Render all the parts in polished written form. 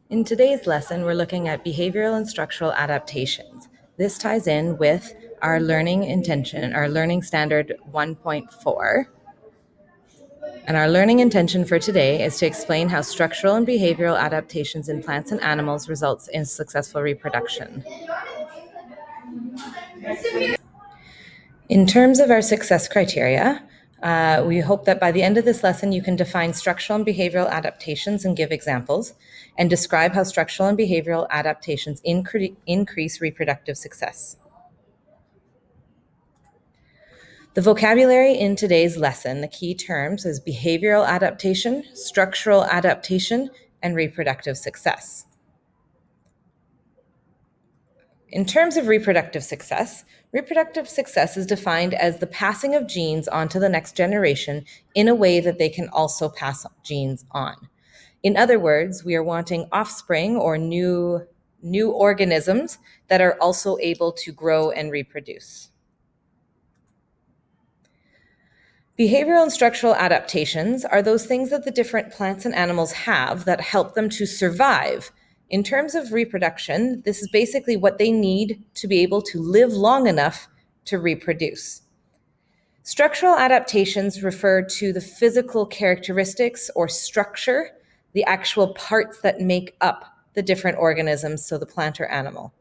In today's lesson, we're looking at behavioral and structural adaptations. This ties in with our learning intention, our learning standard 1.4. And our learning intention for today is to explain how structural and behavioral adaptations in plants and animals results in successful reproduction. In terms of our success criteria, we hope that by the end of this lesson, you can define structural and behavioral adaptations and give examples, and describe how structural and behavioral adaptations increase reproductive success. The vocabulary in today's lesson, the key terms is behavioral adaptation, structural adaptation, and reproductive success. In terms of reproductive success is defined as the passing of genes onto the next generation in a way that they can also pass genes on. In other words, we are wanting offspring or new organisms that are also able to grow and reproduce. Behavioral and structural adaptations are those things that the different plants and animals have that help them to survive. In terms of reproduction, this is basically what they need to be able to live long enough to reproduce. Structural adaptations refer to the physical characteristics or structure, the actual parts that make up the different organisms, so the plant or animal.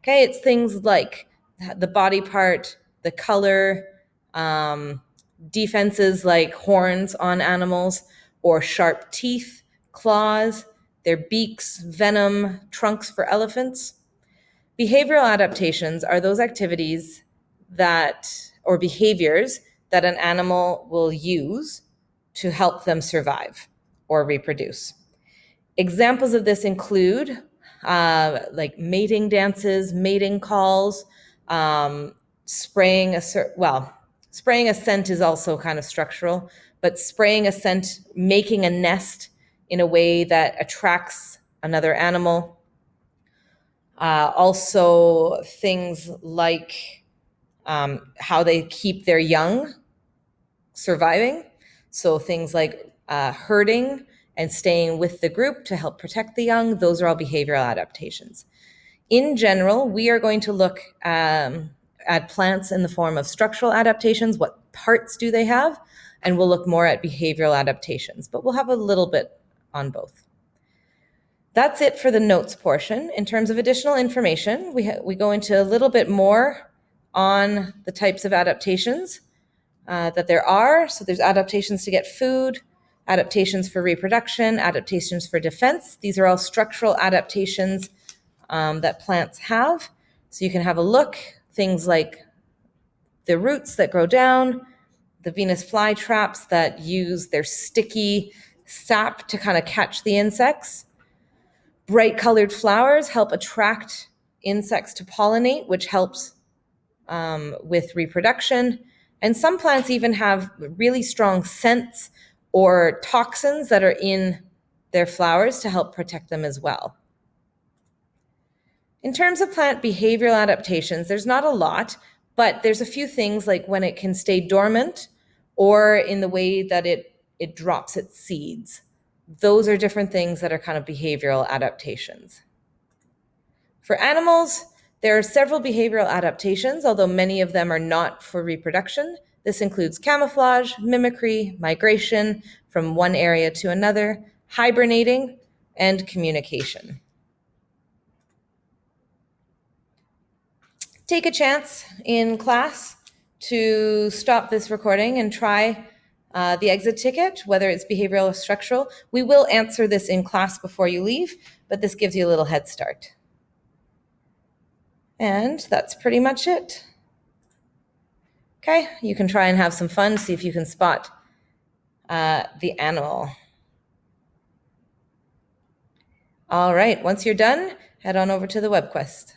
Okay, it's things like the body part, the color, defenses like horns on animals, or sharp teeth, claws, their beaks, venom, trunks for elephants. Behavioral adaptations are those activities or behaviors that an animal will use to help them survive or reproduce. Examples of this include like mating dances, mating calls, spraying a scent is also kind of structural, but spraying a scent, making a nest in a way that attracts another animal. Also things like how they keep their young surviving. So things like herding and staying with the group to help protect the young, those are all behavioral adaptations. In general, we are going to look at plants in the form of structural adaptations, what parts do they have, and we'll look more at behavioral adaptations, but we'll have a little bit on both. That's it for the notes portion. In terms of additional information, we go into a little bit more on the types of adaptations that there are. So there's adaptations to get food, adaptations for reproduction, adaptations for defense. These are all structural adaptations that plants have. So you can have a look, things like the roots that grow down, the Venus flytraps that use their sticky sap to kind of catch the insects. Bright colored flowers help attract insects to pollinate, which helps with reproduction. And some plants even have really strong scents or toxins that are in their flowers to help protect them as well. In terms of plant behavioral adaptations, there's not a lot, but there's a few things like when it can stay dormant or in the way that it drops its seeds. Those are different things that are kind of behavioral adaptations. For animals, there are several behavioral adaptations, although many of them are not for reproduction. This includes camouflage, mimicry, migration from one area to another, hibernating, and communication. Take a chance in class to stop this recording and try the exit ticket, whether it's behavioral or structural. We will answer this in class before you leave, but this gives you a little head start. And that's pretty much it. Okay, you can try and have some fun, see if you can spot the animal. All right, once you're done, head on over to the web quest.